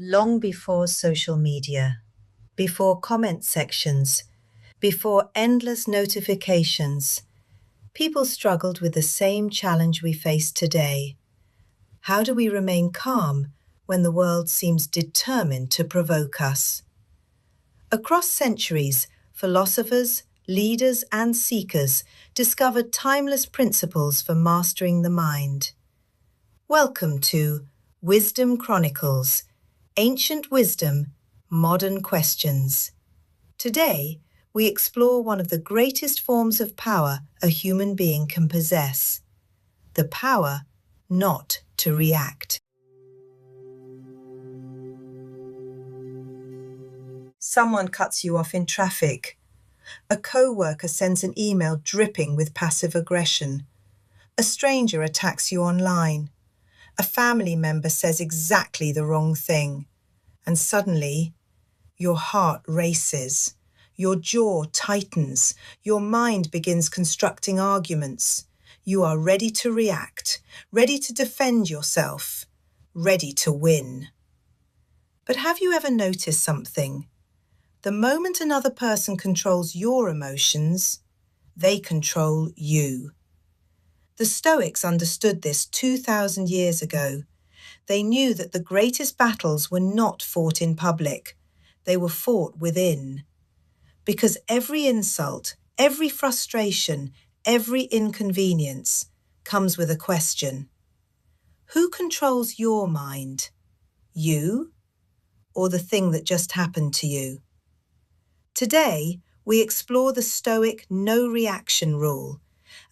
Long before social media, before comment sections, before endless notifications, people struggled with the same challenge we face today. How do we remain calm when the world seems determined to provoke us? Across centuries, philosophers, leaders, and seekers discovered timeless principles for mastering the mind. Welcome to Wisdom Chronicles, Ancient Wisdom, Modern Questions. Today, we explore one of the greatest forms of power a human being can possess: the power not to react. Someone cuts you off in traffic. A co-worker sends an email dripping with passive aggression. A stranger attacks you online. A family member says exactly the wrong thing. And suddenly, your heart races. Your jaw tightens. Your mind begins constructing arguments. You are ready to react, ready to defend yourself, ready to win. But have you ever noticed something? The moment another person controls your emotions, they control you. The Stoics understood this 2,000 years ago. They knew that the greatest battles were not fought in public. They were fought within. Because every insult, every frustration, every inconvenience comes with a question. Who controls your mind? You, or the thing that just happened to you? Today, we explore the Stoic no reaction rule,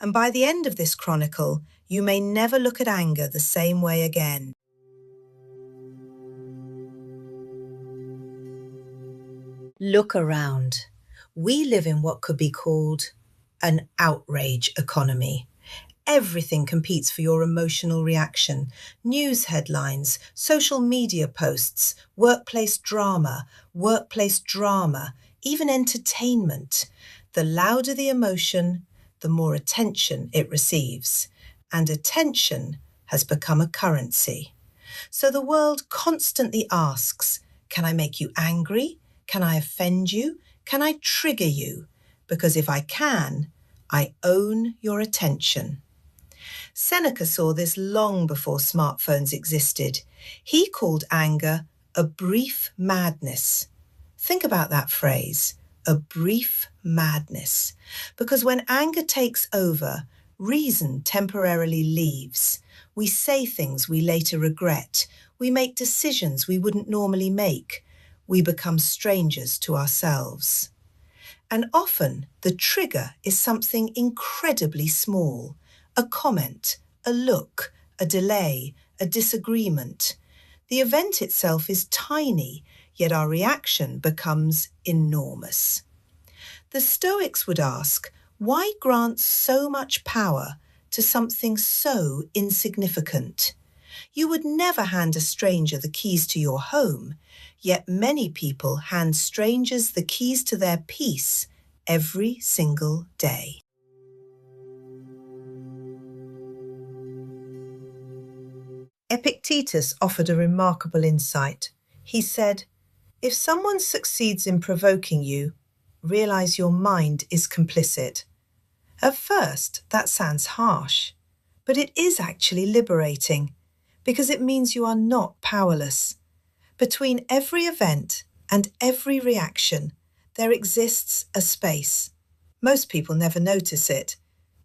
and by the end of this chronicle, you may never look at anger the same way again. Look around. We live in what could be called an outrage economy. Everything competes for your emotional reaction. News headlines, social media posts, workplace drama, even entertainment. The louder the emotion, the more attention it receives. And attention has become a currency. So the world constantly asks, can I make you angry? Can I offend you? Can I trigger you? Because if I can, I own your attention. Seneca saw this long before smartphones existed. He called anger a brief madness. Think about that phrase, a brief madness. Because when anger takes over, reason temporarily leaves. We say things we later regret. We make decisions we wouldn't normally make. We become strangers to ourselves. And often the trigger is something incredibly small. A comment, a look, a delay, a disagreement. The event itself is tiny, yet our reaction becomes enormous. The Stoics would ask, why grant so much power to something so insignificant? You would never hand a stranger the keys to your home, yet many people hand strangers the keys to their peace every single day. Epictetus offered a remarkable insight. He said, if someone succeeds in provoking you, realize your mind is complicit. At first, that sounds harsh, but it is actually liberating, because it means you are not powerless. Between every event and every reaction, there exists a space. Most people never notice it.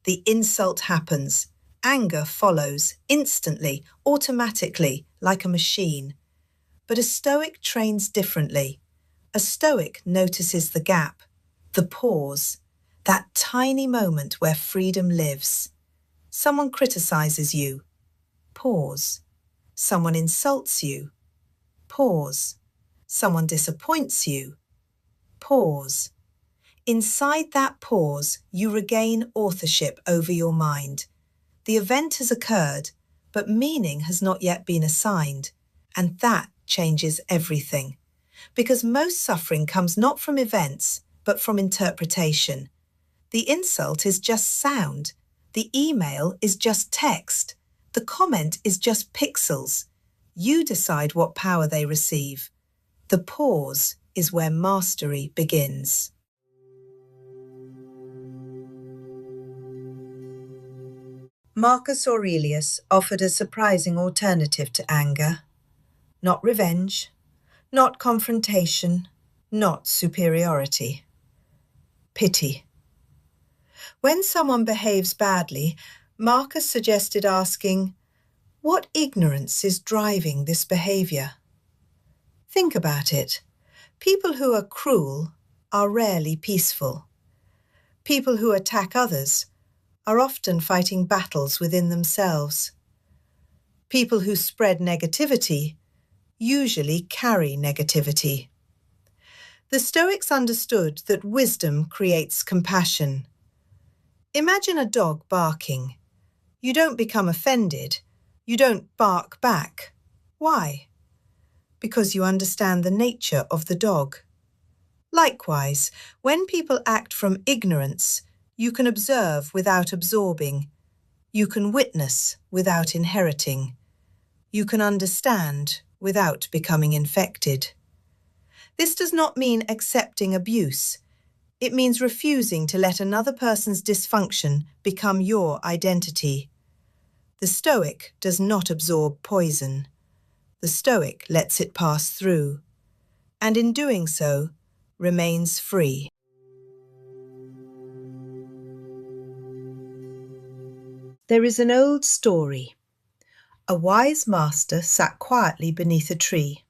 The insult happens. Anger follows instantly, automatically, like a machine. But a Stoic trains differently. A Stoic notices the gap, the pause, that tiny moment where freedom lives. Someone criticizes you. Pause. Someone insults you. Pause. Someone disappoints you. Pause. Inside that pause, you regain authorship over your mind. The event has occurred, but meaning has not yet been assigned, and that changes everything. Because most suffering comes not from events, but from interpretation. The insult is just sound. The email is just text. The comment is just pixels. You decide what power they receive. The pause is where mastery begins. Marcus Aurelius offered a surprising alternative to anger. Not revenge, not confrontation, not superiority. Pity. When someone behaves badly, Marcus suggested asking, what ignorance is driving this behaviour? Think about it. People who are cruel are rarely peaceful. People who attack others are often fighting battles within themselves. People who spread negativity usually carry negativity. The Stoics understood that wisdom creates compassion. Imagine a dog barking. You don't become offended. You don't bark back. Why? Because you understand the nature of the dog. Likewise, when people act from ignorance, you can observe without absorbing. You can witness without inheriting. You can understand without becoming infected. This does not mean accepting abuse. It means refusing to let another person's dysfunction become your identity. The Stoic does not absorb poison. The Stoic lets it pass through, and in doing so, remains free. There is an old story. A wise master sat quietly beneath a tree.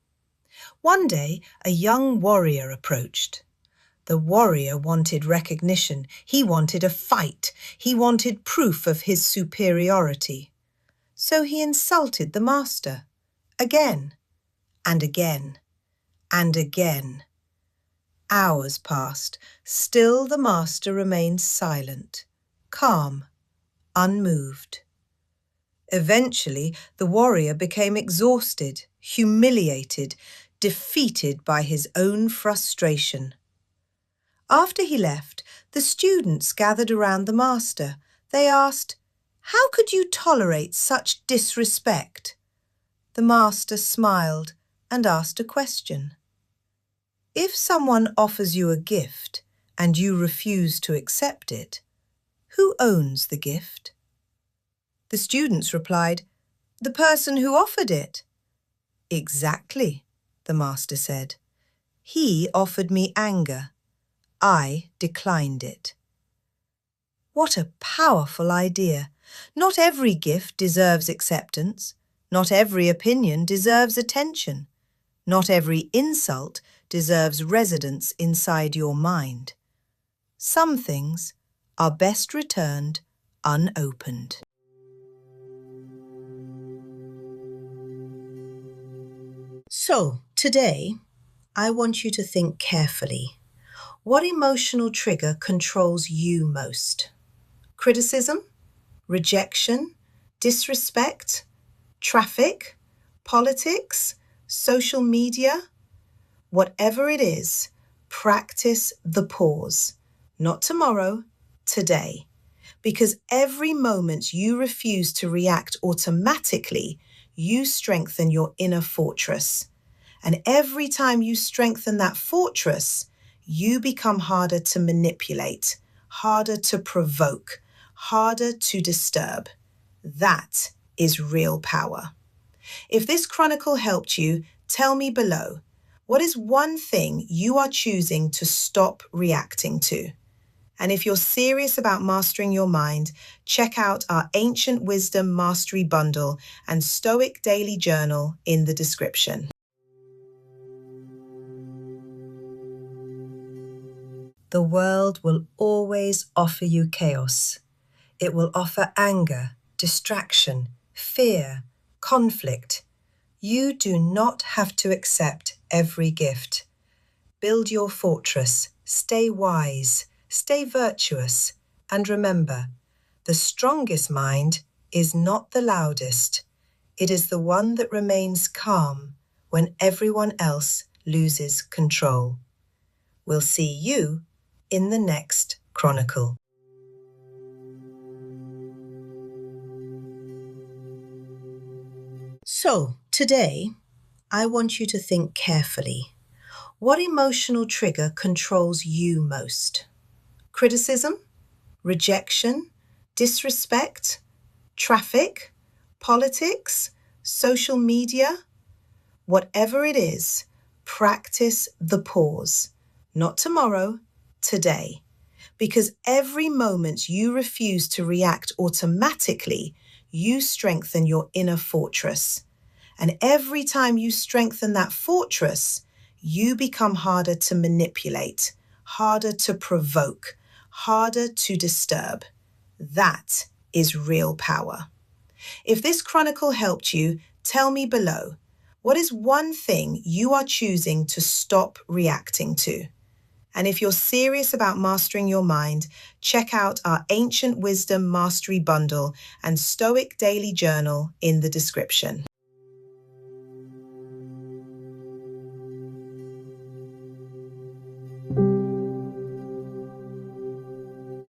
One day, a young warrior approached. The warrior wanted recognition. He wanted a fight. He wanted proof of his superiority. So he insulted the master. Again, and again, and again. Hours passed. Still the master remained silent, calm, unmoved. Eventually, the warrior became exhausted, humiliated, defeated by his own frustration. After he left, the students gathered around the master. They asked, "How could you tolerate such disrespect?" The master smiled and asked a question. If someone offers you a gift and you refuse to accept it, who owns the gift? The students replied, "The person who offered it." "Exactly," the master said. "He offered me anger. I declined it." What a powerful idea! Not every gift deserves acceptance. Not every opinion deserves attention. Not every insult deserves residence inside your mind. Some things are best returned unopened. So, today, I want you to think carefully. What emotional trigger controls you most? Criticism? Rejection? Disrespect? Traffic? Politics? Social media? Whatever it is, practice the pause. Not tomorrow, today. Because every moment you refuse to react automatically, you strengthen your inner fortress. And every time you strengthen that fortress, you become harder to manipulate, harder to provoke, harder to disturb. That is real power. If this chronicle helped you, tell me below. What is one thing you are choosing to stop reacting to? And if you're serious about mastering your mind, check out our Ancient Wisdom Mastery Bundle and Stoic Daily Journal in the description. The world will always offer you chaos. It will offer anger, distraction, fear, conflict. You do not have to accept every gift. Build your fortress, stay wise, stay virtuous, and remember, the strongest mind is not the loudest. It is the one that remains calm when everyone else loses control. We'll see you in the next chronicle. So, Today, I want you to think carefully. What emotional trigger controls you most? Criticism? Rejection? Disrespect? Traffic? Politics? Social media? Whatever it is, practice the pause. Not tomorrow, today. Because every moment you refuse to react automatically, you strengthen your inner fortress. And every time you strengthen that fortress, you become harder to manipulate, harder to provoke, harder to disturb. That is real power. If this chronicle helped you, tell me below. What is one thing you are choosing to stop reacting to? And if you're serious about mastering your mind, check out our Ancient Wisdom Mastery Bundle and Stoic Daily Journal in the description.